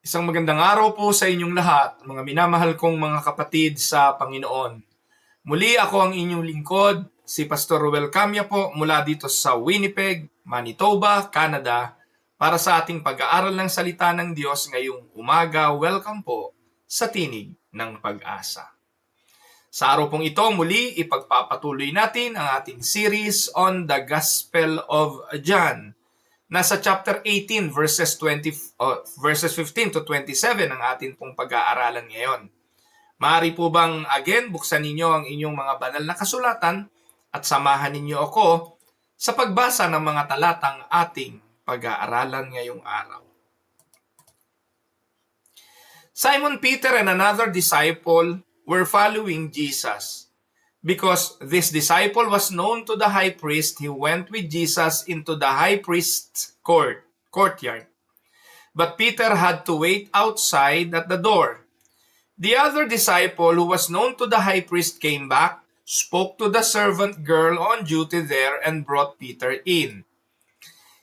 Isang magandang araw po sa inyong lahat, mga minamahal kong mga kapatid sa Panginoon. Muli ako ang inyong lingkod, si Pastor Ruel Camya po mula dito sa Winnipeg, Manitoba, Canada, para sa ating pag-aaral ng salita ng Diyos ngayong umaga. Welcome po sa Tinig ng Pag-asa. Sa araw pong ito, muli ipagpapatuloy natin ang ating series on the Gospel of John. Nasa chapter 18 verses 15 to 27 ang atin pong pag-aaralan ngayon. Maaari po bang again buksan ninyo ang inyong mga banal na kasulatan at samahan ninyo ako sa pagbasa ng mga talatang ating pag-aaralan ngayong araw. Simon Peter and another disciple were following Jesus. Because this disciple was known to the high priest, he went with Jesus into the high priest's courtyard. But Peter had to wait outside at the door. The other disciple who was known to the high priest came back, spoke to the servant girl on duty there, and brought Peter in.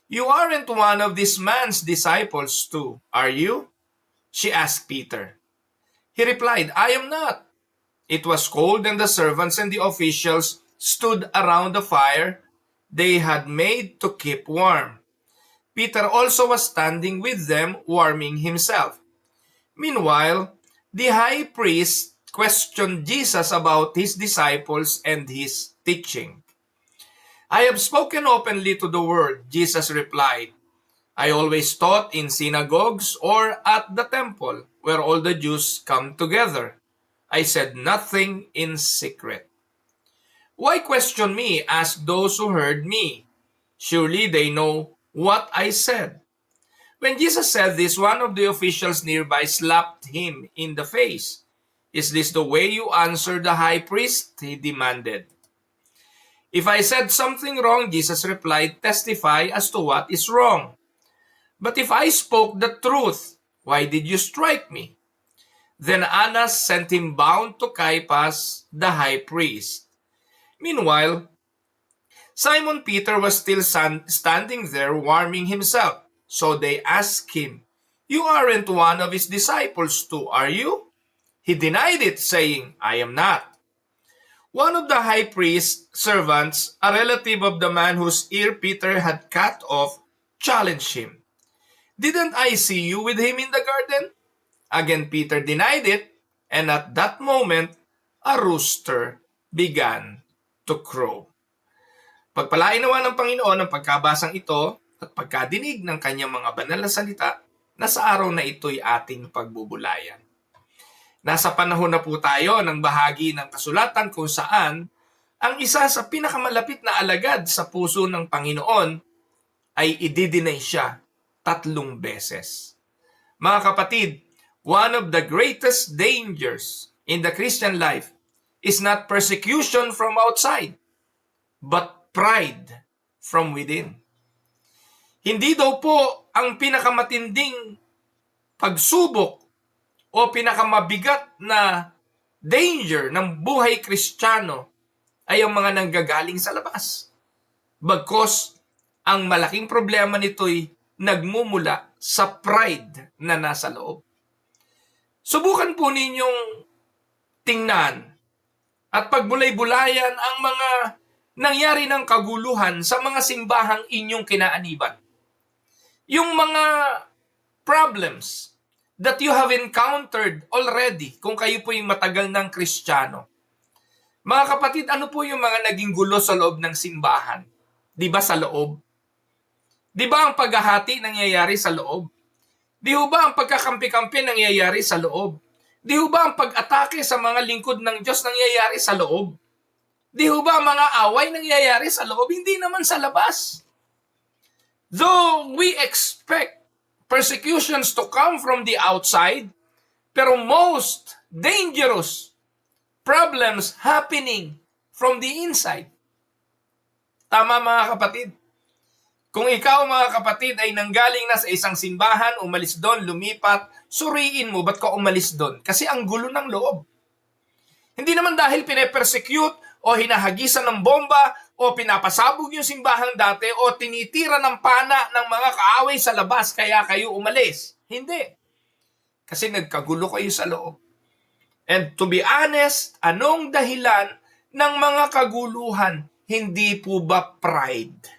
"You aren't one of this man's disciples too, are you?" she asked Peter. He replied, "I am not." It was cold and the servants and the officials stood around the fire they had made to keep warm. Peter also was standing with them, warming himself. Meanwhile, the high priest questioned Jesus about his disciples and his teaching. "I have spoken openly to the world," Jesus replied. "I always taught in synagogues or at the temple where all the Jews come together. I said nothing in secret." "Why question me?" asked those who heard me. "Surely they know what I said." When Jesus said this, one of the officials nearby slapped him in the face. "Is this the way you answer the high priest?" he demanded. "If I said something wrong," Jesus replied, "testify as to what is wrong. But if I spoke the truth, why did you strike me?" Then Annas sent him bound to Caiaphas, the high priest. Meanwhile, Simon Peter was still standing there warming himself. So they asked him, "You aren't one of his disciples too, are you?" He denied it, saying, "I am not." One of the high priest's servants, a relative of the man whose ear Peter had cut off, challenged him. "Didn't I see you with him in the garden?" Again, Peter denied it, and at that moment, a rooster began to crow. Pagpalain nawa ng Panginoon ang pagkabasang ito at pagkadinig ng kanyang mga banal na salita na sa araw na ito'y ating pagbubulayan. Nasa panahon na po tayo ng bahagi ng kasulatan kung saan ang isa sa pinakamalapit na alagad sa puso ng Panginoon ay i-deny siya 3 beses. Mga kapatid, one of the greatest dangers in the Christian life is not persecution from outside, but pride from within. Hindi daw po ang pinakamatinding pagsubok o pinakamabigat na danger ng buhay Kristiyano ay ang mga nanggagaling sa labas. Bagkus, ang malaking problema nito'y nagmumula sa pride na nasa loob. Subukan po ninyong tingnan at pagbulay-bulayan ang mga nangyari ng kaguluhan sa mga simbahang inyong kinaaniban. Yung mga problems that you have encountered already kung kayo po'y matagal ng Kristiyano. Mga kapatid, ano po yung mga naging gulo sa loob ng simbahan? Di ba sa loob? Di ba ang paghahati nangyayari sa loob? Di ho ba ang pagkakampi-kampi nangyayari sa loob? Di ho ba ang pag-atake sa mga lingkod ng Diyos nangyayari sa loob? Di ho ba ang mga away nangyayari sa loob? Hindi naman sa labas. Though we expect persecutions to come from the outside, pero most dangerous problems happening from the inside. Tama mga kapatid? Kung ikaw mga kapatid ay nanggaling na sa isang simbahan, umalis doon, lumipat, suriin mo ba't ka umalis doon? Kasi ang gulo ng loob. Hindi naman dahil pinapersecute o hinahagisan ng bomba o pinapasabog yung simbahang dati o tinitira ng pana ng mga kaaway sa labas kaya kayo umalis. Hindi. Kasi nagkagulo kayo sa loob. And to be honest, anong dahilan ng mga kaguluhan? Hindi po ba pride?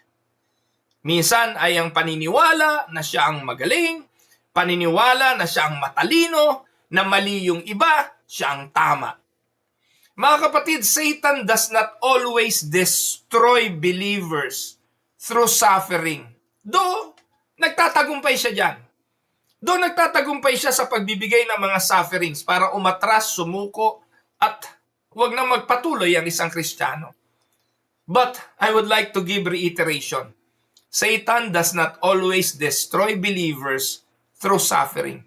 Minsan ay ang paniniwala na siya ang magaling, paniniwala na siya ang matalino, na mali yung iba, siya ang tama. Mga kapatid, Satan does not always destroy believers through suffering. Though, nagtatagumpay siya dyan. Though nagtatagumpay siya sa pagbibigay ng mga sufferings para umatras, sumuko, at huwag na magpatuloy ang isang Kristiyano. But I would like to give reiteration. Satan does not always destroy believers through suffering.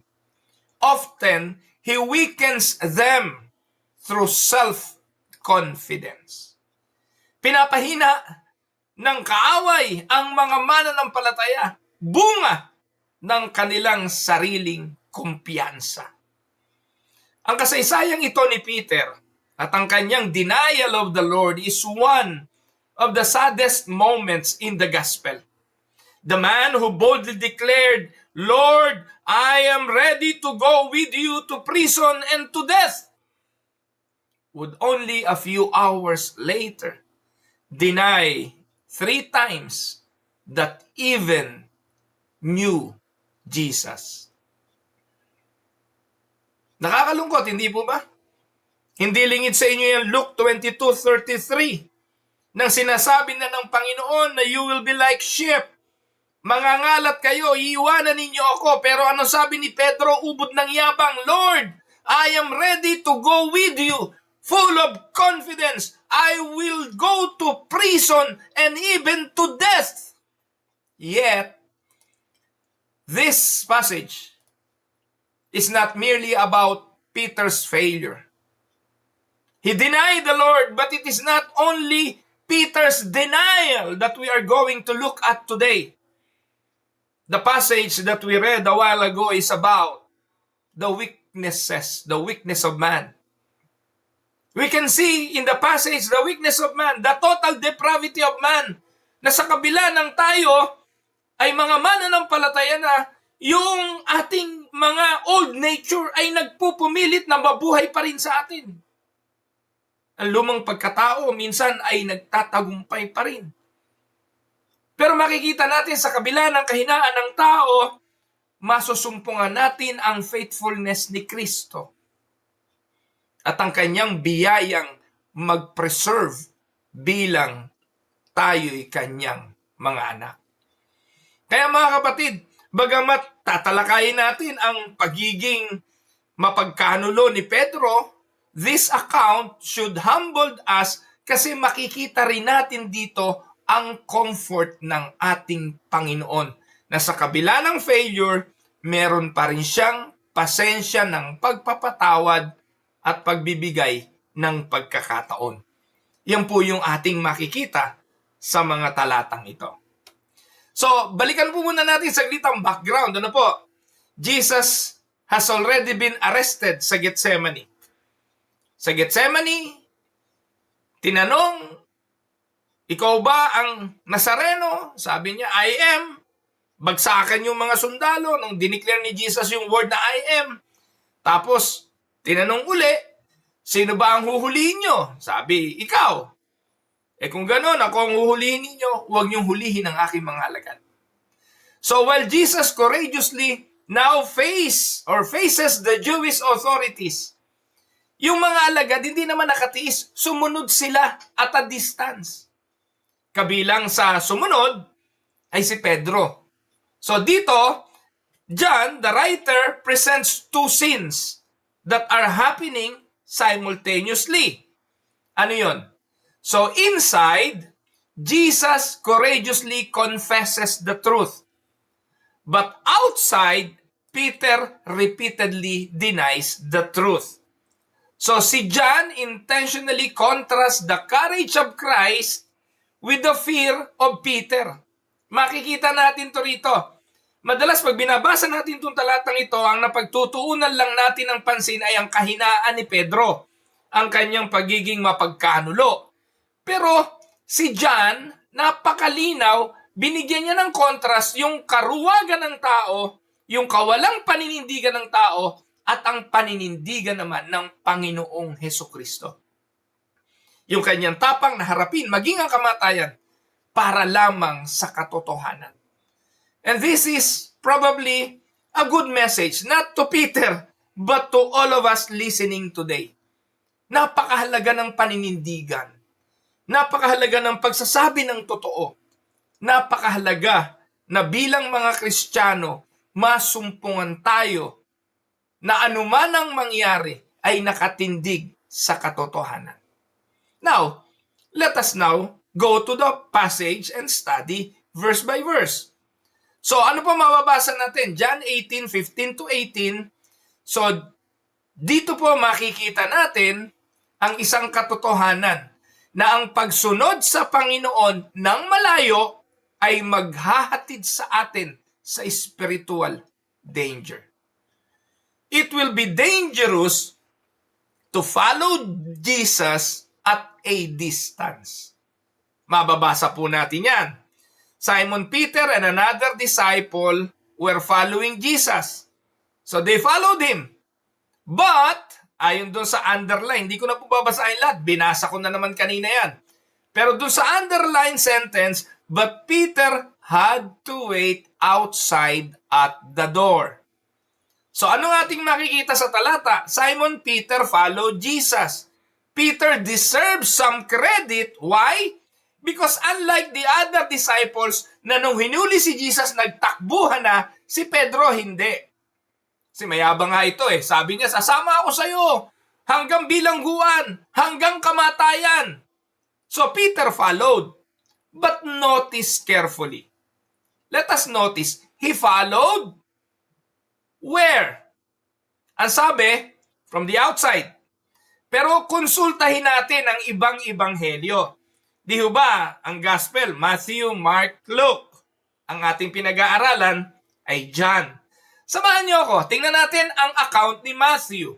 Often, he weakens them through self-confidence. Pinapahina ng kaaway ang mga mananampalataya, bunga ng kanilang sariling kumpiyansa. Ang kasaysayang ito ni Peter at ang kanyang denial of the Lord is one of the saddest moments in the gospel. The man who boldly declared, "Lord, I am ready to go with you to prison and to death," would only a few hours later deny 3 times that even knew Jesus. Nakakalungkot, hindi po ba? Hindi lingid sa inyo yung Luke 22:33 nang sinasabi na ng Panginoon na you will be like sheep. Mangangalat kayo, iiwanan ninyo ako. Pero ano sabi ni Pedro, ubod ng yabang, "Lord, I am ready to go with you." Full of confidence, I will go to prison and even to death. Yet, this passage is not merely about Peter's failure. He denied the Lord, but it is not only Peter's denial that we are going to look at today. The passage that we read a while ago is about the weakness of man. We can see in the passage the weakness of man, the total depravity of man, na sa kabila ng tayo ay mga mananampalataya na yung ating mga old nature ay nagpupumilit na mabuhay pa rin sa atin. Ang lumang pagkatao minsan ay nagtatagumpay pa rin. Pero makikita natin sa kabila ng kahinaan ng tao, masusumpungan natin ang faithfulness ni Kristo at ang kanyang biyayang mag-preserve bilang tayo'y kanyang mga anak. Kaya mga kapatid, bagamat tatalakayin natin ang pagiging mapagkanulo ni Pedro, this account should humble us kasi makikita rin natin dito ang comfort ng ating Panginoon na sa kabila ng failure, meron pa rin siyang pasensya ng pagpapatawad at pagbibigay ng pagkakataon. Yan po yung ating makikita sa mga talatang ito. So, balikan po muna natin saglit ang background. Ano po? Jesus has already been arrested sa Gethsemane. Sa Gethsemane, tinanong, "Ikaw ba ang Nazareno?" Sabi niya, "I am." Bagsakan yung mga sundalo nung dineclare ni Jesus yung word na I am. Tapos, tinanong uli, "Sino ba ang huhulihin nyo?" Sabi, "Ikaw." Kung gano'n, ako ang huhulihin ninyo, huwag niyong hulihin ang aking mga alagad. So while Jesus courageously now faces the Jewish authorities, yung mga alagad hindi naman nakatiis, sumunod sila at a distance. Kabilang sa sumunod ay si Pedro. So dito, John, the writer, presents 2 scenes that are happening simultaneously. Ano yun? So inside, Jesus courageously confesses the truth. But outside, Peter repeatedly denies the truth. So si John intentionally contrasts the courage of Christ with the fear of Peter. Makikita natin to rito. Madalas pag binabasa natin itong talatang ito, ang napagtutuunan lang natin ng pansin ay ang kahinaan ni Pedro, ang kanyang pagiging mapagkanulo. Pero si John, napakalinaw, binigyan niya ng contrast yung karuwagan ng tao, yung kawalang paninindigan ng tao, at ang paninindigan naman ng Panginoong Hesukristo. Yung kanyang tapang na harapin maging ang kamatayan para lamang sa katotohanan. And this is probably a good message, not to Peter, but to all of us listening today. Napakahalaga ng paninindigan. Napakahalaga ng pagsasabi ng totoo. Napakahalaga na bilang mga Kristiyano, masumpungan tayo na anuman ang mangyari ay nakatindig sa katotohanan. Now, let us now go to the passage and study verse by verse. So, ano po mababasa natin? John 18:15 to 18. So, dito po makikita natin ang isang katotohanan na ang pagsunod sa Panginoon ng malayo ay maghahatid sa atin sa spiritual danger. It will be dangerous to follow Jesus at a distance. Mababasa po natin yan. Simon Peter and another disciple were following Jesus. So they followed him. But, ayon doon sa underline, hindi ko na po babasahin lahat. Binasa ko na naman kanina yan. Pero doon sa underline sentence, but Peter had to wait outside at the door. So ano ating makikita sa talata? Simon Peter followed Jesus. Peter deserves some credit. Why? Because unlike the other disciples na nung hinuli si Jesus, nagtakbuhan na, si Pedro hindi. Kasi mayabang nga ito eh. Sabi niya, sasama ako sa iyo hanggang bilangguan, hanggang kamatayan. So Peter followed. But notice carefully. Let us notice, he followed where? Ang sabi, from the outside. Pero konsultahin natin ang ibang ebanghelyo. Di ba, ang gospel, Matthew, Mark, Luke. Ang ating pinag-aaralan ay John. Samahan niyo ako, tingnan natin ang account ni Matthew.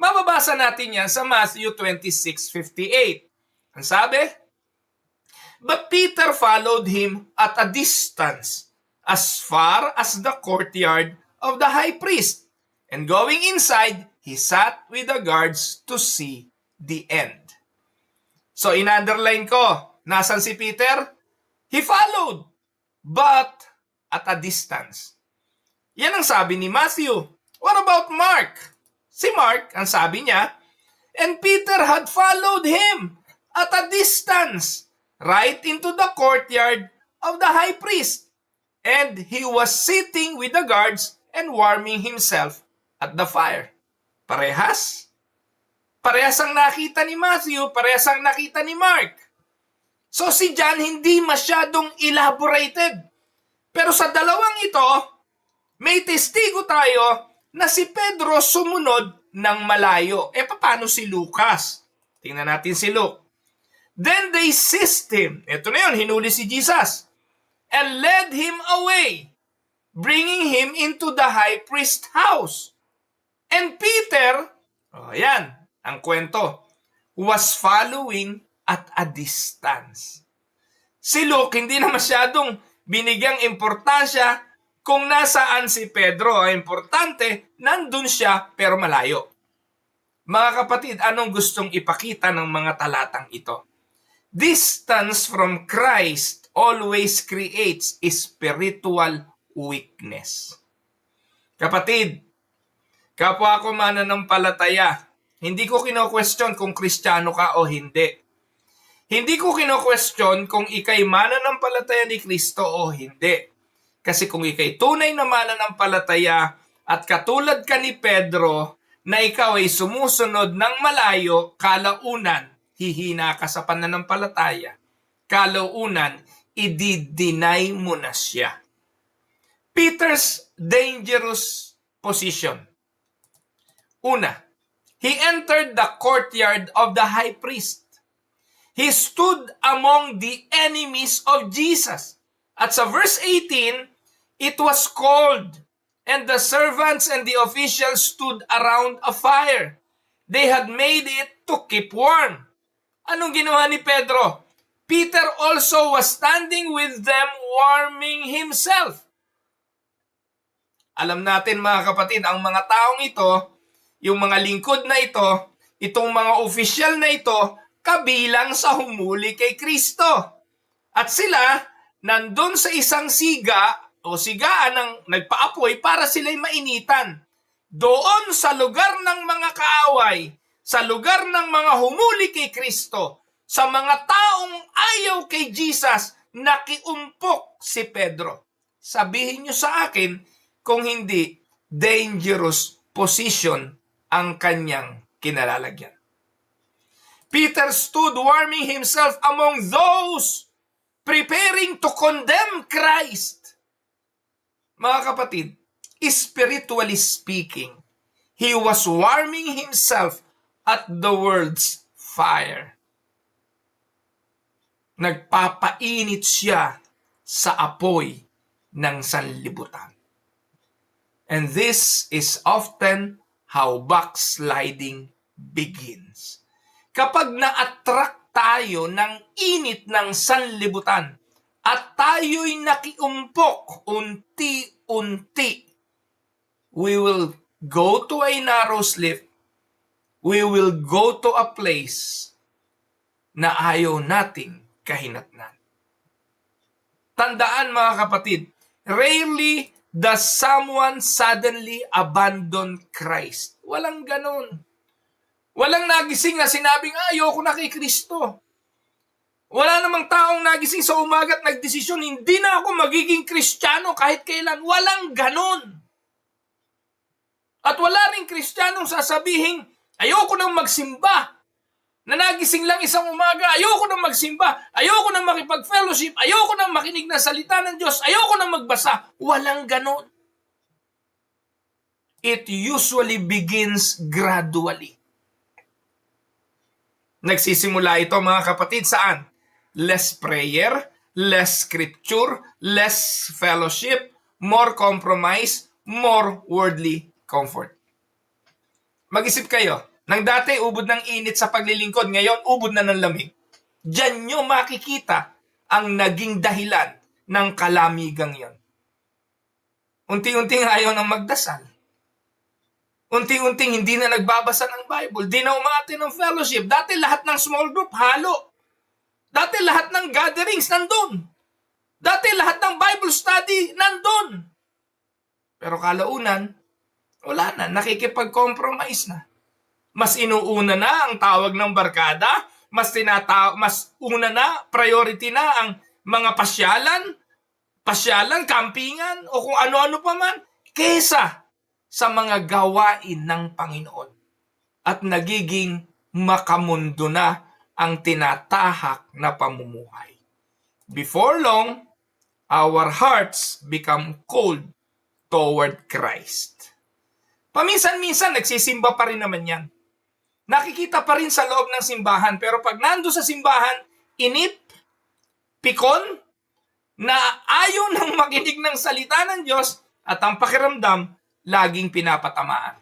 Mababasa natin yan sa Matthew 26:58. Ang sabi, but Peter followed him at a distance, as far as the courtyard of the high priest. And going inside, he sat with the guards to see the end. So, in-underline ko, nasan si Peter? He followed, but at a distance. Yan ang sabi ni Matthew. What about Mark? Si Mark, ang sabi niya, and Peter had followed him at a distance, right into the courtyard of the high priest. And he was sitting with the guards and warming himself at the fire. Parehas? Parehas ang nakita ni Matthew, parehas ang nakita ni Mark. So si John hindi masyadong elaborated. Pero sa dalawang ito, may testigo tayo na si Pedro sumunod ng malayo. Paano si Lucas? Tingnan natin si Luke. Then they seized him. Ito na yun, hinuli si Jesus. And led him away, bringing him into the high priest's house. And Peter, yan, ang kwento, was following at a distance. Si Luke hindi na masyadong binigyang importansya kung nasaan si Pedro. Ang importante, nandun siya pero malayo. Mga kapatid, anong gustong ipakita ng mga talatang ito? Distance from Christ always creates spiritual weakness. Kapatid, kapwa ko mananampalataya, hindi ko kino-question kung Kristiyano ka o hindi. Hindi ko kino-question kung ikay mananampalataya ni Kristo o hindi. Kasi kung ikay tunay na mananampalataya at katulad ka ni Pedro na ikaw ay sumusunod ng malayo, kalaunan, hihina ka sa pananampalataya. Kalaunan, i-deny mo na siya. Peter's dangerous position. Una, he entered the courtyard of the high priest. He stood among the enemies of Jesus. At sa verse 18, it was cold, and the servants and the officials stood around a fire. They had made it to keep warm. Anong ginawa ni Pedro? Peter also was standing with them warming himself. Alam natin mga kapatid, ang mga taong ito yung mga lingkod na ito, itong mga opisyal na ito, kabilang sa humuli kay Kristo. At sila, nandun sa isang siga o sigaan ng nagpaapoy para sila'y mainitan. Doon sa lugar ng mga kaaway, sa lugar ng mga humuli kay Kristo, sa mga taong ayaw kay Jesus, nakiumpok si Pedro. Sabihin niyo sa akin kung hindi dangerous position ang kanyang kinalalagyan. Peter stood warming himself among those preparing to condemn Christ. Mga kapatid, spiritually speaking, he was warming himself at the world's fire. Nagpapainit siya sa apoy ng sanlibutan. And this is often how backsliding begins. Kapag na-attract tayo ng init ng sanlibutan at tayo'y nakiumpok unti-unti, we will go to a narrow slit. We will go to a place na ayaw nating kahinatnan. Tandaan mga kapatid, rarely does someone suddenly abandon Christ. Walang ganon. Walang nagising na sinabing, ayoko na kay Kristo. Wala namang taong nagising sa umaga at nagdesisyon, hindi na ako magiging Kristiyano kahit kailan. Walang ganon. At wala rin Kristiyanong sasabihin, ayoko nang magsimba. Na nagising lang isang umaga, ayoko nang magsimba, ayoko nang makipag-fellowship, ayoko nang makinig ng salita ng Diyos, ayoko nang magbasa. Walang ganon. It usually begins gradually. Nagsisimula ito mga kapatid saan? Less prayer, less scripture, less fellowship, more compromise, more worldly comfort. Mag-isip kayo, nang dati ubod ng init sa paglilingkod, ngayon ubod na ng lamig. Diyan nyo makikita ang naging dahilan ng kalamigang yon. Unti-unting ayaw nang magdasal. Unti-unting hindi na nagbabasa ng Bible. Di na umati ng fellowship. Dati lahat ng small group, halo. Dati lahat ng gatherings, nandun. Dati lahat ng Bible study, nandun. Pero kalaunan, wala na. Nakikipag-compromise na. Mas inuuna na ang tawag ng barkada. Mas una na, priority na ang mga pasyalan, campingan, o kung ano-ano pa man, kesa sa mga gawain ng Panginoon. At nagiging makamundo na ang tinatahak na pamumuhay. Before long, our hearts become cold toward Christ. Paminsan-minsan, nagsisimba pa rin naman yan. Nakikita pa rin sa loob ng simbahan, pero pag nando sa simbahan, inip, pikon, na ayaw nang makinig ng salita ng Diyos at ang pakiramdam, laging pinapatamaan.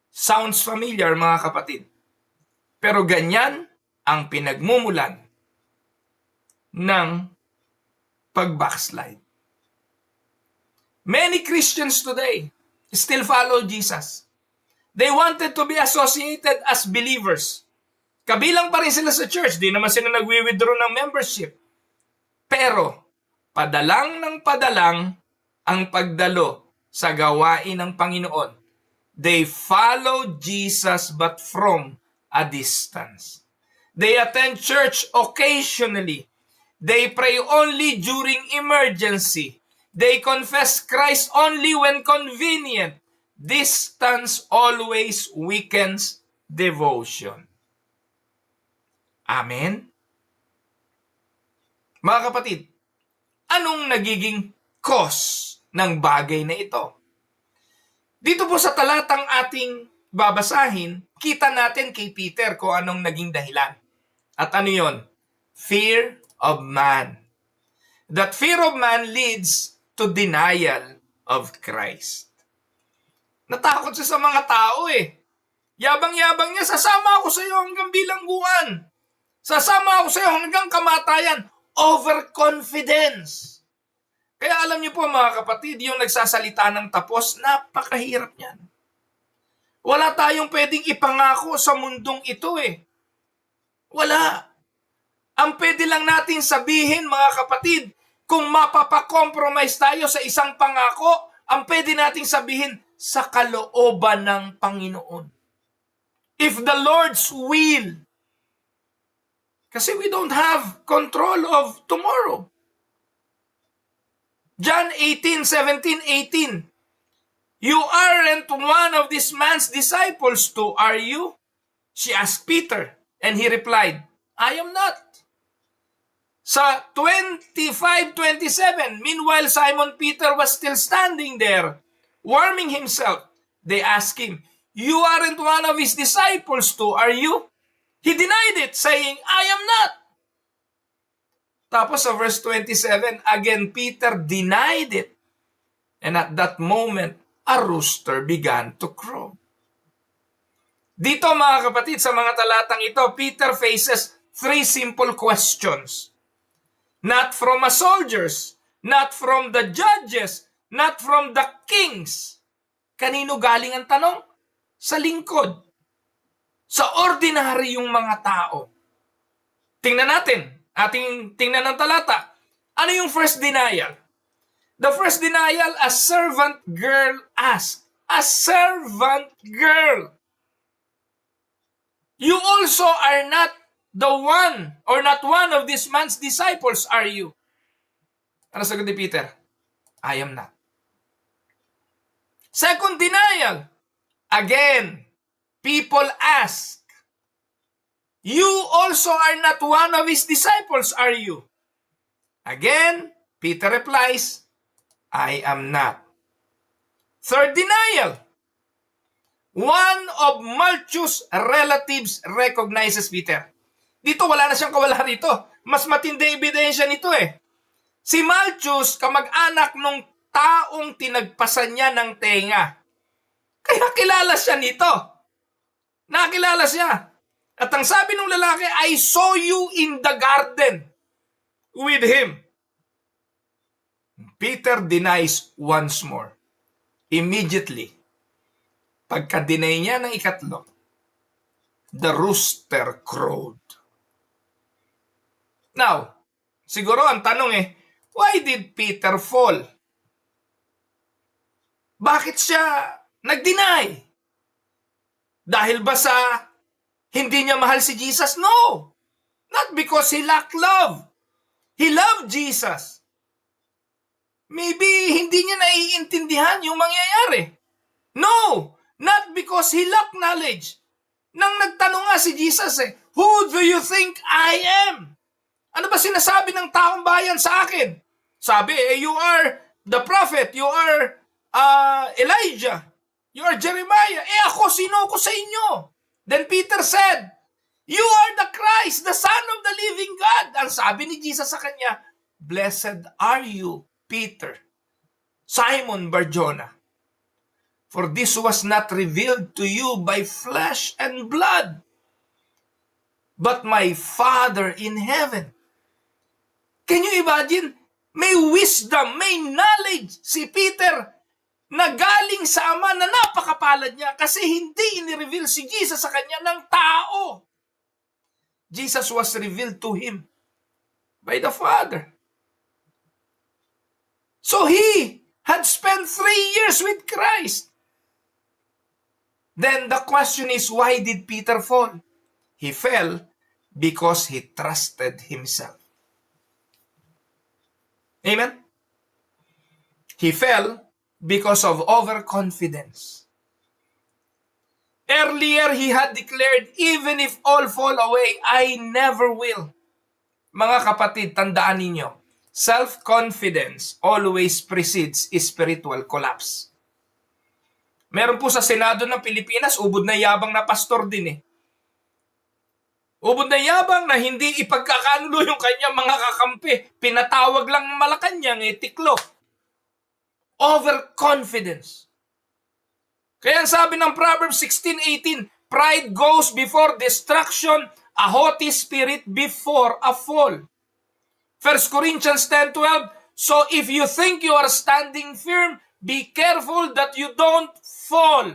Sounds familiar mga kapatid. Pero ganyan ang pinagmumulan ng pag-backslide. Many Christians today still follow Jesus. They wanted to be associated as believers. Kabilang pa rin sila sa church. Di naman sila nagwi-withdraw ng membership. Pero, padalang ng padalang ang pagdalo sa gawain ng Panginoon. They follow Jesus but from a distance. They attend church occasionally. They pray only during emergency. They confess Christ only when convenient. Distance always weakens devotion. Amen? Mga kapatid, anong nagiging cause ng bagay na ito? Dito po sa talatang ating babasahin, kita natin kay Peter kung anong naging dahilan. At ano yon? Fear of man. That fear of man leads to denial of Christ. Natakot siya sa mga tao eh. Yabang-yabang niya, sasama ako sa iyo hanggang bilangguan. Sasama ako sa iyo hanggang kamatayan. Overconfidence. Kaya alam niyo po mga kapatid, yung nagsasalita ng tapos, napakahirap niyan. Wala tayong pwedeng ipangako sa mundong ito eh. Wala. Ang pwede lang natin sabihin, mga kapatid, kung mapapakompromise tayo sa isang pangako, ang pwede nating sabihin, sa kalooban ng Panginoon. If the Lord's will. Kasi we don't have control of tomorrow. John 18:17-18. You aren't one of this man's disciples too, are you? She asked Peter, and he replied, I am not. Sa 25:27, meanwhile Simon Peter was still standing there, warming himself. They asked him, you aren't one of his disciples too, are you? He denied it, saying, I am not. Tapos sa verse 27, again Peter denied it. And at that moment, a rooster began to crow. Dito mga kapatid, sa mga talatang ito, Peter faces three simple questions. Not from the soldiers, not from the judges, not from the kings. Kanino galing ang tanong? Sa lingkod. Sa ordinaryong mga tao. Tingnan natin. Tingnan ang talata. Ano yung first denial? The first denial, a servant girl asked. A servant girl. You also are not the one or not one of this man's disciples, are you? Ano sagot ni Peter? I am not. Second denial. Again, people ask. You also are not one of his disciples, are you? Again, Peter replies, I am not. Third denial. One of Malchus' relatives recognizes Peter. Dito wala na siyang kawala rito. Mas matindi ebidensya nito eh. Si Malchus, kamag-anak nung taong tinagpasan niya ng tenga. Kaya kilala siya nito. Nakilala siya. At ang sabi ng lalaki, I saw you in the garden with him. Peter denies once more. Immediately, pagka-deny niya ng ikatlo, the rooster crowed. Now, siguro ang tanong why did Peter fall? Bakit siya nag-deny? Dahil ba sa hindi niya mahal si Jesus? No! Not because he lacked love. He loved Jesus. Maybe hindi niya naiintindihan yung mangyayari. No! Not because he lacked knowledge. Nang nagtanong nga si Jesus who do you think I am? Ano ba sinasabi ng taong bayan sa akin? Sabi, you are the prophet, you are Elijah, you are Jeremiah. Ako, sino ko sa inyo? Then Peter said, you are the Christ, the Son of the living God. Ang sabi ni Jesus sa kanya, blessed are you, Peter, Simon Bar-Jonah. For this was not revealed to you by flesh and blood, but my Father in heaven. Can you imagine? May wisdom, may knowledge si Peter na galing sa Ama na napakapalad niya kasi hindi ini-reveal si Jesus sa kanya ng tao. Jesus was revealed to him by the Father. So he had spent 3 years with Christ. Then the question is, why did Peter fall? He fell because he trusted himself. Amen? He fell because of overconfidence. Earlier, he had declared, even if all fall away, I never will. Mga kapatid, tandaan ninyo, self-confidence always precedes spiritual collapse. Meron po sa Senado ng Pilipinas, ubod na yabang na pastor din Ubod na yabang na hindi ipagkakanulo yung kanyang mga kakampi. Pinatawag lang ng Malacanang tiklo. Overconfidence. Kaya ang sabi ng Proverbs 16:18, pride goes before destruction, a haughty spirit before a fall. 1 Corinthians 10:12, so if you think you are standing firm, be careful that you don't fall.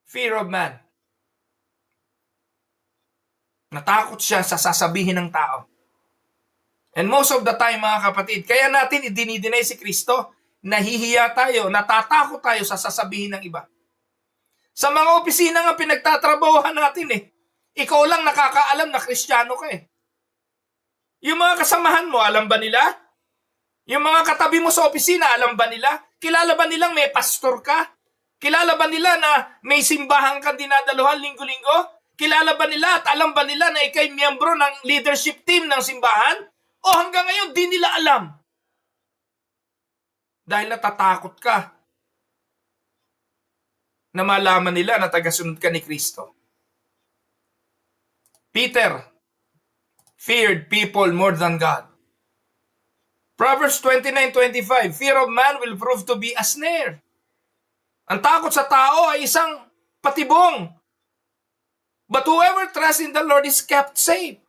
Fear of man. Natakot siya sa sasabihin ng tao. And most of the time, mga kapatid, kaya natin idinideny si Kristo, nahihiya tayo, natatakot tayo sa sasabihin ng iba. Sa mga opisina nga pinagtatrabahuhan natin ikaw lang nakakaalam na Kristiyano ka Yung mga kasamahan mo, alam ba nila? Yung mga katabi mo sa opisina, alam ba nila? Kilala ba nilang may pastor ka? Kilala ba nila na may simbahan kang dinadaluhan linggo-linggo? Kilala ba nila at alam ba nila na ikay miyembro ng leadership team ng simbahan? O hanggang ngayon, di nila alam. Dahil natatakot ka na malaman nila na tagasunod ka ni Kristo. Peter feared people more than God. Proverbs 29:25, fear of man will prove to be a snare. Ang takot sa tao ay isang patibong. But whoever trusts in the Lord is kept safe.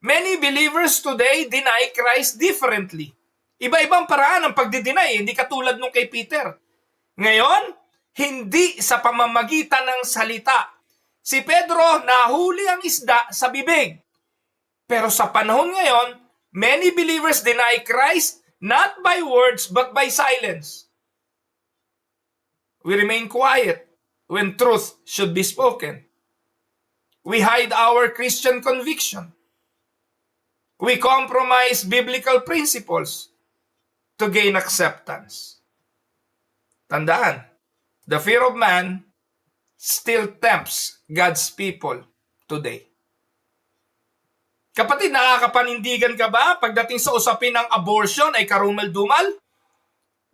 Many believers today deny Christ differently. Iba-ibang paraan ang pagdideny, hindi katulad nung kay Peter. Ngayon, hindi sa pamamagitan ng salita. Si Pedro nahuli ang isda sa bibig. Pero sa panahon ngayon, many believers deny Christ not by words but by silence. We remain quiet when truth should be spoken. We hide our Christian conviction. We compromise biblical principles to gain acceptance. Tandaan, the fear of man still tempts God's people today. Kapatid, nakakapanindigan ka ba pagdating sa usapin ng abortion ay karumal-dumal?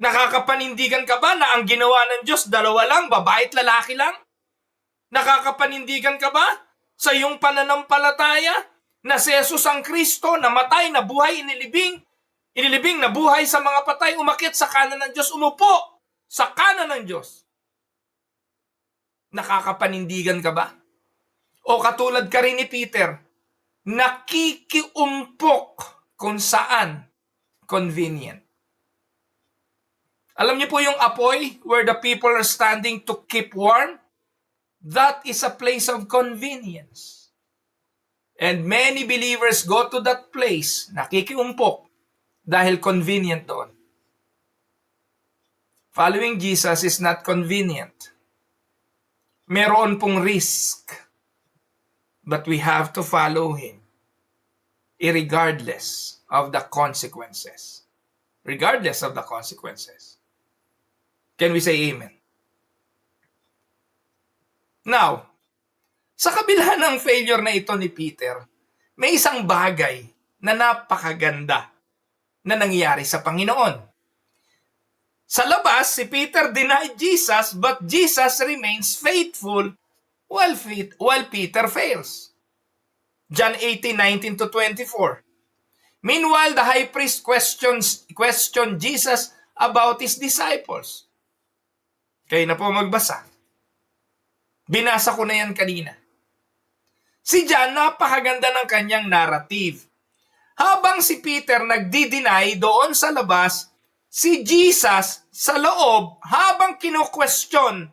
Nakakapanindigan ka ba na ang ginawa ng Diyos dalawa lang, babae at lalaki lang? Nakakapanindigan ka ba sa iyong pananampalataya na si Jesus ang Kristo, namatay, nabuhay, inilibing, nabuhay sa mga patay, umakyat sa kanan ng Diyos, umupo sa kanan ng Diyos? Nakakapanindigan ka ba? O katulad ka rin ni Peter, nakikiumpok kung saan convenient. Alam niyo po yung apoy where the people are standing to keep warm? That is a place of convenience. And many believers go to that place, nakikiumpok, dahil convenient doon. Following Jesus is not convenient. Meron pong risk. But we have to follow Him, irregardless of the consequences. Regardless of the consequences. Can we say amen? Now, sa kabila ng failure na ito ni Peter, may isang bagay na napakaganda na nangyari sa Panginoon. Sa labas, si Peter denied Jesus, but Jesus remains faithful while Peter fails. John 18:19-24. Meanwhile, the high priest questioned Jesus about his disciples. Kayo na po magbasa. Binasa ko na yan kanina. Si John, napakaganda ng kanyang narrative. Habang si Peter nagdi-deny doon sa labas, si Jesus sa loob, habang kino-question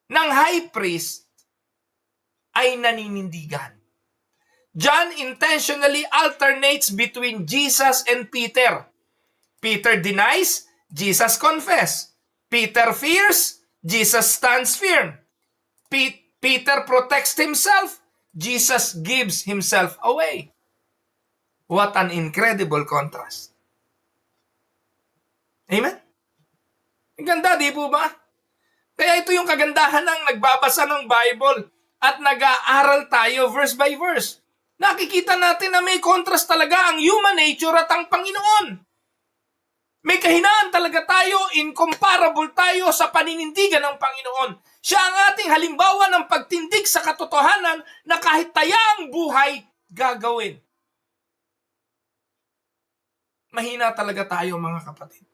ng high priest, ay naninindigan. John intentionally alternates between Jesus and Peter. Peter denies, Jesus confesses. Peter fears, Jesus stands firm. Peter protects himself, Jesus gives himself away. What an incredible contrast. Amen? Ang ganda, di po ba? Kaya ito yung kagandahan ng nagbabasa ng Bible at nag-aaral tayo verse by verse. Nakikita natin na may contrast talaga ang human nature at ang Panginoon. May kahinaan talaga tayo, incomparable tayo sa paninindigan ng Panginoon. Siya ang ating halimbawa ng pagtindig sa katotohanan na kahit taya ang buhay, gagawin. Mahina talaga tayo, mga kapatid.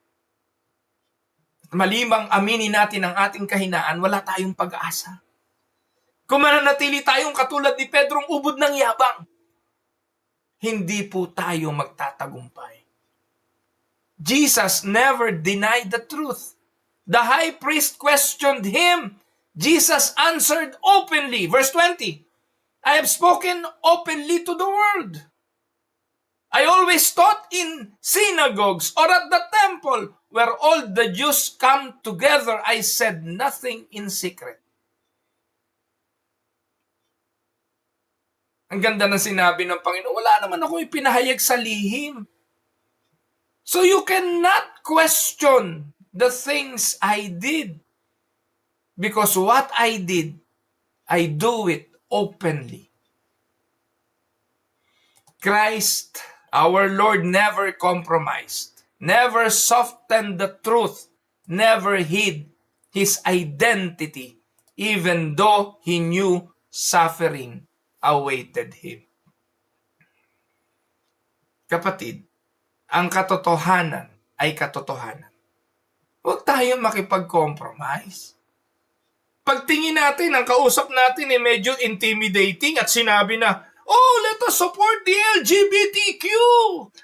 Malimang aminin natin ang ating kahinaan, wala tayong pag-asa. Kung mananatili tayong katulad ni Pedrong ubod ng yabang, hindi po tayo magtatagumpay. Jesus never denied the truth. The high priest questioned him. Jesus answered openly. Verse 20, I have spoken openly to the world. I always taught in synagogues or at the temple where all the Jews come together. I said nothing in secret. Ang ganda ng sinabi ng Panginoon, wala naman ako ipinahayag sa lihim. So you cannot question the things I did. Because what I did, I do it openly. Christ, our Lord, never compromised, never softened the truth, never hid his identity, even though he knew suffering awaited him. Kapatid, ang katotohanan ay katotohanan. Huwag tayong makipag-compromise. Pagtingin natin, ang kausap natin ay medyo intimidating at sinabi na, oh, let us support the LGBTQ.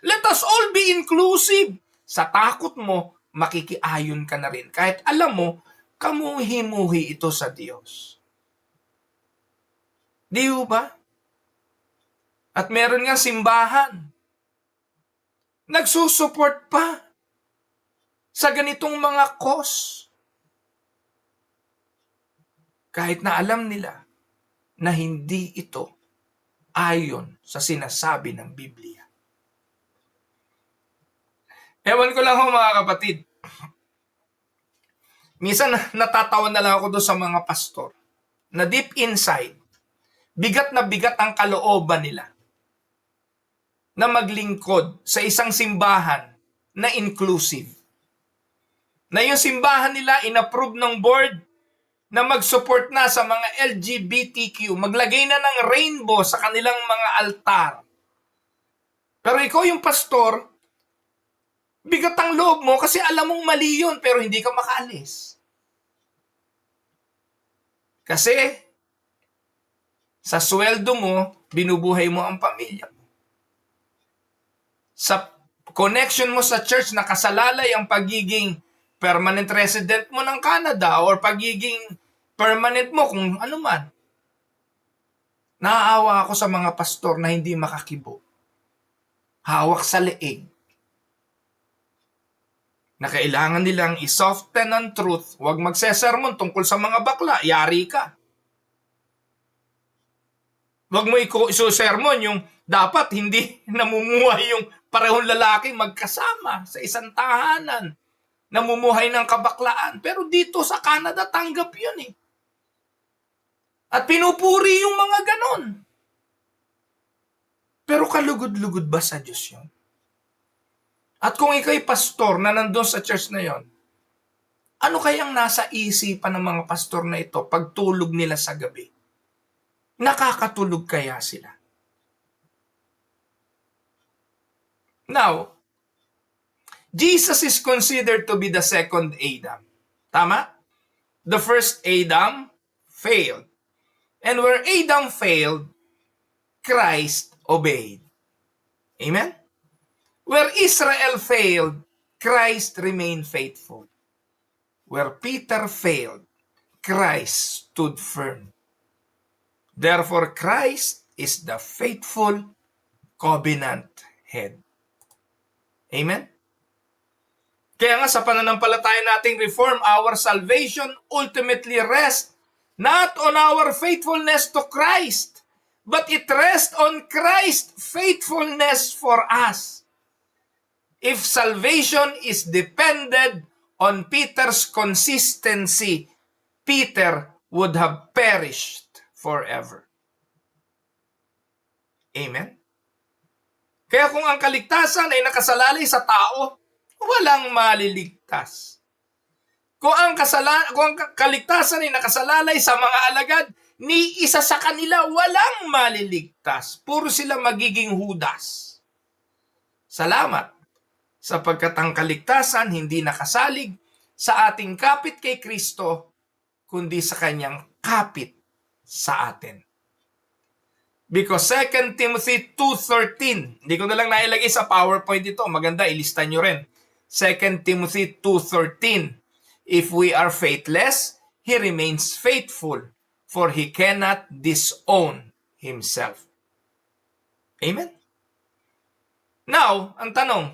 Let us all be inclusive. Sa takot mo, makikiayon ka na rin. Kahit alam mo, kamuhi-muhi ito sa Diyos. Di ba? At meron nga simbahan. Nagsusupport pa sa ganitong mga cause. Kahit na alam nila na hindi ito ayon sa sinasabi ng Biblia. Ewan ko lang ho mga kapatid. Minsan natatawa na lang ako doon sa mga pastor na deep inside, bigat na bigat ang kalooban nila na maglingkod sa isang simbahan na inclusive. Na yung simbahan nila inapprove ng board na mag-support na sa mga LGBTQ, maglagay na ng rainbow sa kanilang mga altar. Pero ikaw yung pastor, bigat ang loob mo kasi alam mong mali yun pero hindi ka makaalis. Kasi sa sweldo mo, binubuhay mo ang pamilya mo. Sa connection mo sa church, nakasalalay ang pagiging permanent resident mo ng Canada or pagiging permanent mo kung ano man. Naaawa ako sa mga pastor na hindi makakibo. Hawak sa leeg. Na kailangan nilang i-soften ang truth. Huwag magsesermon tungkol sa mga bakla. Yari ka. Huwag mo isusermon yung dapat hindi namumuhay yung parehong lalaki magkasama sa isang tahanan. Namumuhay ng kabaklaan. Pero dito sa Canada, tanggap yun eh. At pinupuri yung mga ganon. Pero kalugod-lugod ba sa Diyos yun? At kung ikaw'y pastor na nandun sa church na yon, ano kayang nasa isipan ng mga pastor na ito pagtulog nila sa gabi? Nakakatulog kaya sila? Now, Jesus is considered to be the second Adam. Tama? The first Adam failed. And where Adam failed, Christ obeyed. Amen? Where Israel failed, Christ remained faithful. Where Peter failed, Christ stood firm. Therefore, Christ is the faithful covenant head. Amen? Kaya nga sa pananampalataya nating reform, our salvation ultimately rests not on our faithfulness to Christ, but it rests on Christ's faithfulness for us. If salvation is dependent on Peter's consistency, Peter would have perished forever. Amen? Kaya kung ang kaligtasan ay nakasalalay sa tao, walang maliligtas. Kung ang kaligtasan ay nakasalalay sa mga alagad, ni isa sa kanila walang maliligtas. Puro sila magiging Judas. Salamat, sapagkat ang kaligtasan hindi nakasalig sa ating kapit kay Kristo, kundi sa kanyang kapit sa atin. Because 2 Timothy 2:13, hindi ko na lang nailagay sa PowerPoint ito, maganda, ilista nyo rin. 2 Timothy 2:13, if we are faithless, he remains faithful, for he cannot disown himself. Amen? Now, ang tanong,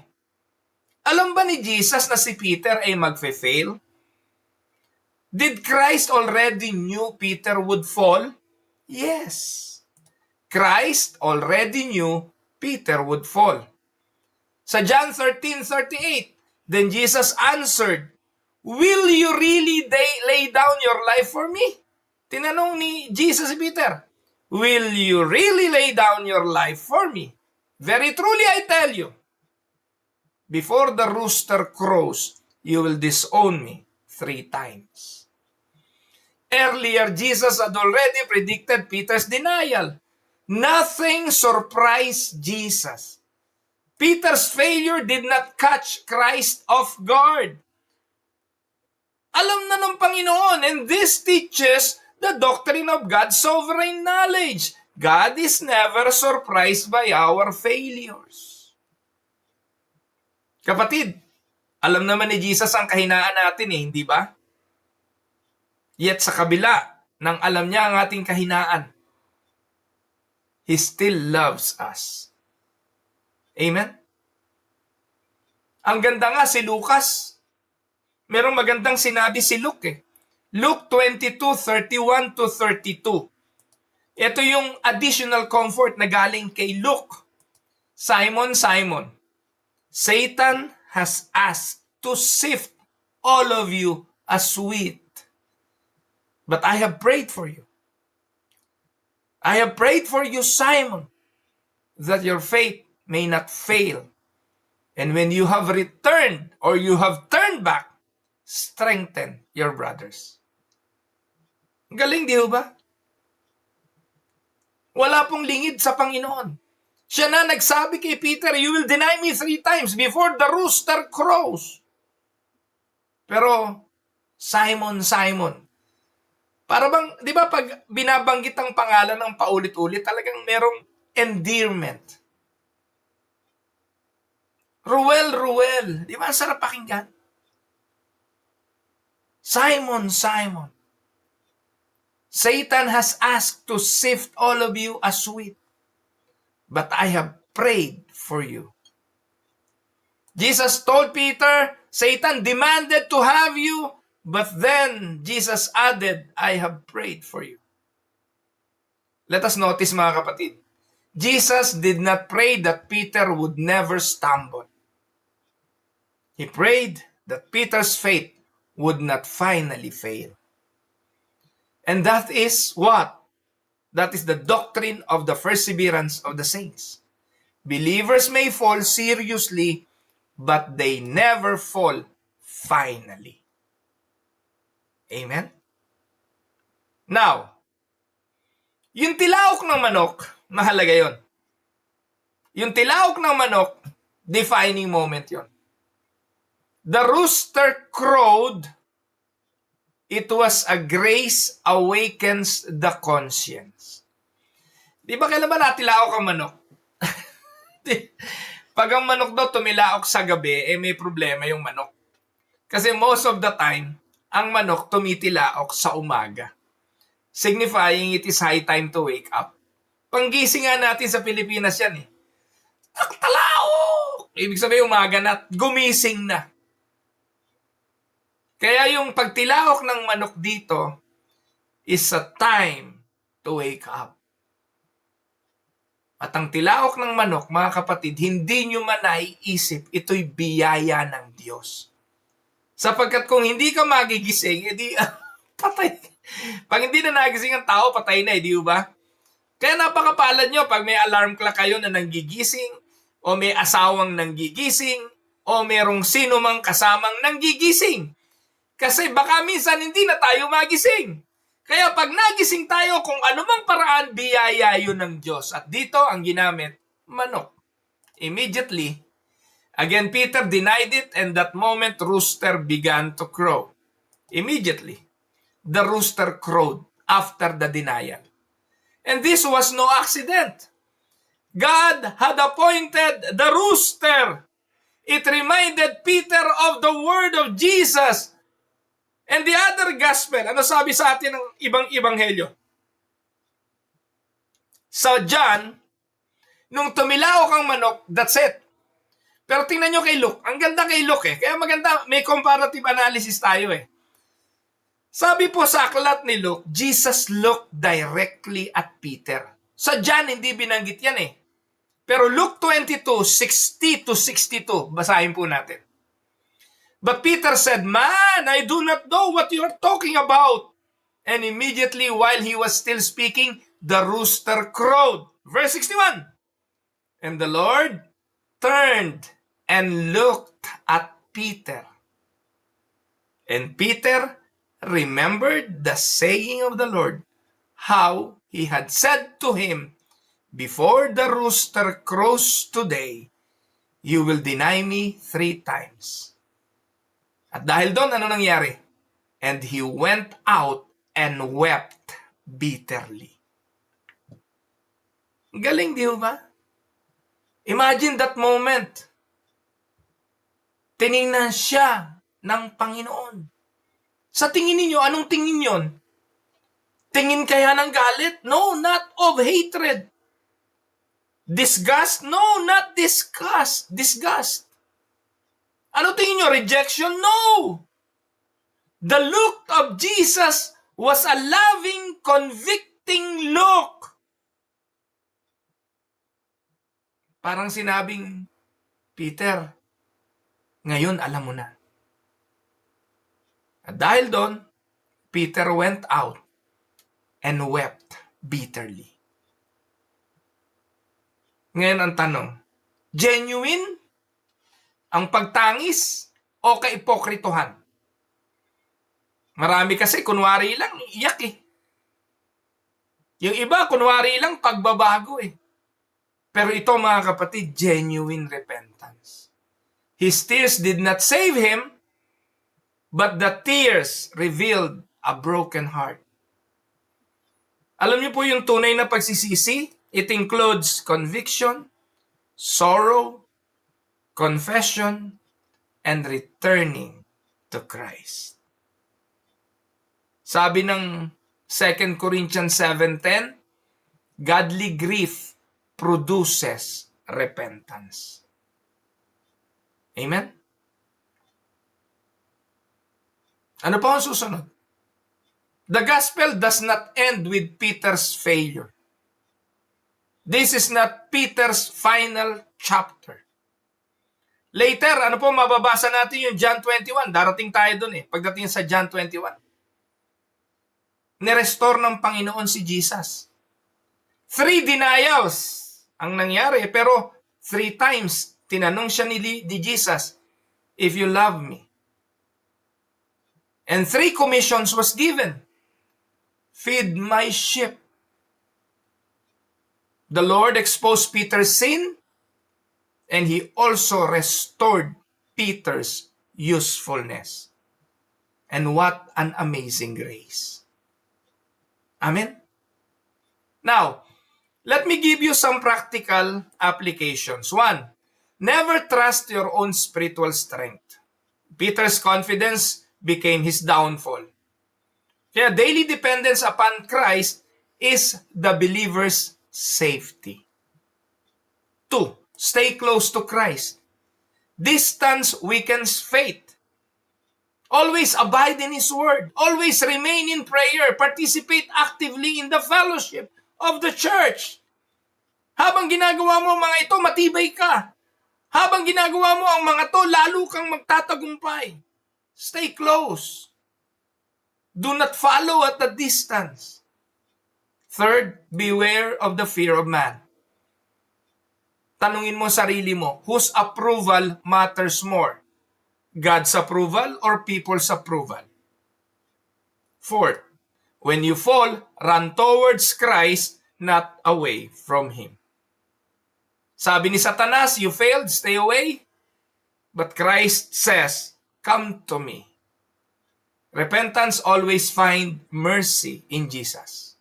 alam ba ni Jesus na si Peter ay magfe-fail? Did Christ already knew Peter would fall? Yes. Christ already knew Peter would fall. Sa John 13:38, then Jesus answered, "Will you really lay down your life for me?" Tinanong ni Jesus si Peter, "Will you really lay down your life for me? Very truly I tell you, before the rooster crows, you will disown me 3 times." Earlier, Jesus had already predicted Peter's denial. Nothing surprised Jesus. Peter's failure did not catch Christ off guard. Alam na ng Panginoon, and this teaches the doctrine of God's sovereign knowledge. God is never surprised by our failures. Kapatid, alam naman ni Jesus ang kahinaan natin hindi ba? Yet sa kabila ng alam niya ang ating kahinaan, He still loves us. Amen? Ang ganda nga si Lucas. Merong magandang sinabi si Luke Luke 22:31-32. Ito yung additional comfort na galing kay Luke. Simon, Simon, Satan has asked to sift all of you as wheat. But I have prayed for you. I have prayed for you, Simon, that your faith may not fail. And when you have returned or you have turned back, strengthen your brothers. Galing, di ba? Wala pong lingid sa Panginoon. Siya na nagsabi kay Peter, "You will deny me 3 times before the rooster crows." Pero, Simon, Simon, para bang, di ba pag binabanggit ang pangalan ng paulit-ulit, talagang merong endearment. Ruel, di ba ang sarap pakinggan? Simon, Simon, Satan has asked to sift all of you as wheat, but I have prayed for you. Jesus told Peter, Satan demanded to have you, but then Jesus added, I have prayed for you. Let us notice, mga kapatid, Jesus did not pray that Peter would never stumble. He prayed that Peter's faith would not finally fail. And that is what? That is the doctrine of the perseverance of the saints. Believers may fall seriously, but they never fall finally. Amen? Now, yung tilaok ng manok, mahalaga yon. Yung tilaok ng manok, defining moment yon. The rooster crowed. It was a grace awakens the conscience. Di ba kailan ba natilaok ang manok? Pag ang manok daw tumilaok sa gabi, may problema yung manok. Kasi most of the time, ang manok tumitilaok sa umaga. Signifying it is high time to wake up. Panggising nga natin sa Pilipinas yan Talaok! Ibig sabihin umaga na, gumising na. Kaya yung pagtilaok ng manok dito is a time to wake up. At ang tilaok ng manok, mga kapatid, hindi nyo man naiisip, ito'y biyaya ng Diyos. Sapagkat kung hindi ka magigising, edi patay. Pag hindi na nagising ang tao, patay na, di ba? Kaya napakapalad nyo pag may alarm clock kayo na nanggigising, o may asawang nanggigising, o merong sino mang kasamang nanggigising. Kasi baka minsan hindi na tayo magising. Kaya pag nagising tayo, kung anumang paraan, biyaya yun ng Diyos. At dito ang ginamit, manok. Immediately, again, Peter denied it, and that moment, rooster began to crow. Immediately, the rooster crowed after the denial. And this was no accident. God had appointed the rooster. It reminded Peter of the word of Jesus. And the other gospel, ano sabi sa atin ng ibang ebanghelyo? Sa John, nung tumilaok ang manok, that's it. Pero tingnan nyo kay Luke. Ang ganda kay Luke eh. Kaya maganda, may comparative analysis tayo eh. Sabi po sa aklat ni Luke, Jesus looked directly at Peter. Sa John, hindi binanggit yan eh. Pero Luke 22:60 to 62, basahin po natin. But Peter said, "Man, I do not know what you are talking about." And immediately while he was still speaking, the rooster crowed. Verse 61. And the Lord turned and looked at Peter. And Peter remembered the saying of the Lord, how he had said to him, "Before the rooster crows today, you will deny me 3 times." At dahil doon, ano nangyari? And he went out and wept bitterly. Galing, di ba? Imagine that moment. Tiningnan siya ng Panginoon. Sa tingin ninyo, anong tingin yon? Tingin kaya ng galit? No, not of hatred. Disgust? No, not disgust. Disgust. Ano tingin nyo? Rejection? No! The look of Jesus was a loving, convicting look. Parang sinabing, Peter, ngayon alam mo na. At dahil doon, Peter went out and wept bitterly. Ngayon ang tanong, genuine ang pagtangis o kaipokritohan? Marami kasi kunwari lang, iyak eh. Yung iba, kunwari lang, pagbabago eh. Pero ito mga kapatid, genuine repentance. His tears did not save him, but the tears revealed a broken heart. Alam niyo po yung tunay na pagsisisi? It includes conviction, sorrow, confession, and returning to Christ. Sabi ng 2 Corinthians 7:10, godly grief produces repentance. Amen? Ano pa ang susunod? The gospel does not end with Peter's failure. This is not Peter's final chapter. Later, ano po, mababasa natin yung John 21. Darating tayo dun eh, pagdating sa John 21. Nirestore ng Panginoon si Jesus. 3 denials ang nangyari, pero 3 times tinanong siya ni Jesus, "If you love me." And 3 commissions was given. Feed my sheep. The Lord exposed Peter's sin, and He also restored Peter's usefulness. And what an amazing grace. Amen? Now, let me give you some practical applications. 1, never trust your own spiritual strength. Peter's confidence became his downfall. Kaya daily dependence upon Christ is the believer's safety. 2, stay close to Christ. Distance weakens faith. Always abide in His Word. Always remain in prayer. Participate actively in the fellowship of the church. Habang ginagawa mo ang mga ito, matibay ka. Habang ginagawa mo ang mga ito, lalo kang magtatagumpay. Stay close. Do not follow at a distance. 3, beware of the fear of man. Tanungin mo sarili mo, whose approval matters more? God's approval or people's approval? 4, when you fall, run towards Christ, not away from Him. Sabi ni Satanas, you failed, stay away. But Christ says, come to me. Repentance always find mercy in Jesus.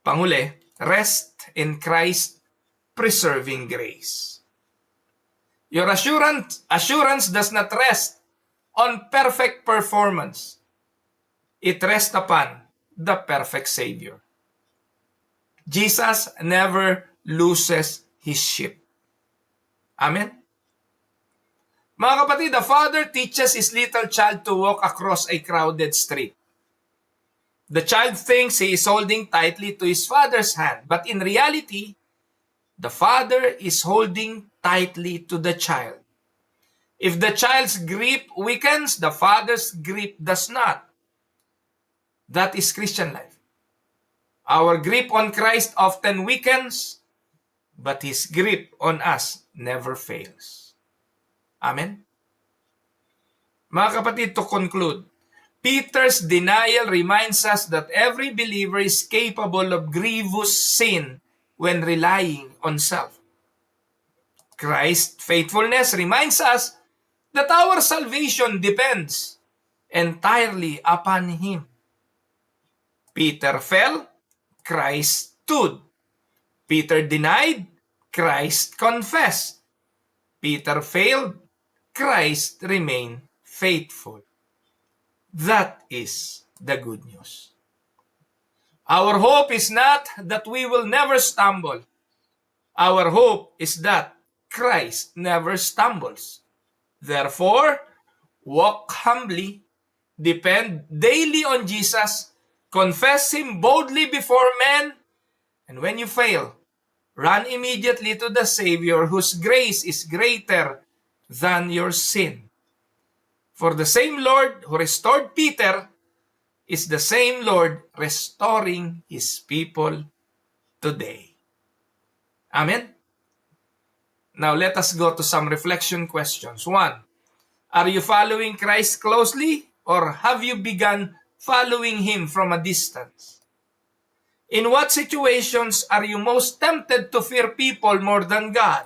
Panghuli, rest in Christ's preserving grace. Your assurance does not rest on perfect performance. It rests upon the perfect Savior. Jesus never loses his sheep. Amen? Mga kapatid, the father teaches his little child to walk across a crowded street. The child thinks he is holding tightly to his father's hand, but in reality, the father is holding tightly to the child. If the child's grip weakens, the father's grip does not. That is Christian life. Our grip on Christ often weakens, but his grip on us never fails. Amen? Mga kapatid, to conclude, Peter's denial reminds us that every believer is capable of grievous sin when relying on self. Christ's faithfulness reminds us that our salvation depends entirely upon Him. Peter fell, Christ stood. Peter denied, Christ confessed. Peter failed, Christ remained faithful. That is the good news. Our hope is not that we will never stumble. Our hope is that Christ never stumbles. Therefore, walk humbly, depend daily on Jesus, confess Him boldly before men, and when you fail, run immediately to the Savior whose grace is greater than your sin. For the same Lord who restored Peter is the same Lord restoring His people today. Amen? Now let us go to some reflection questions. 1. Are you following Christ closely or have you begun following Him from a distance? In what situations are you most tempted to fear people more than God?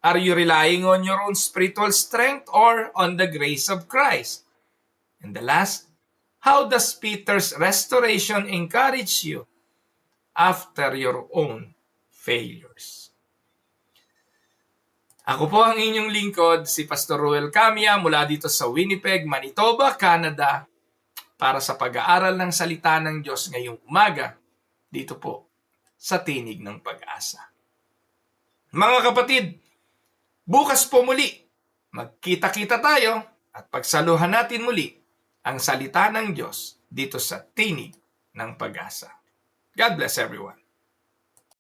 Are you relying on your own spiritual strength or on the grace of Christ? And the last, how does Peter's restoration encourage you after your own failures? Ako po ang inyong lingkod, si Pastor Ruel Camia mula dito sa Winnipeg, Manitoba, Canada, para sa pag-aaral ng salita ng Diyos ngayong umaga, dito po sa Tinig ng Pag-asa. Mga kapatid, bukas po muli, magkita-kita tayo at pagsaluhan natin muli ang salita ng Diyos dito sa Tinig ng Pag-asa. God bless everyone.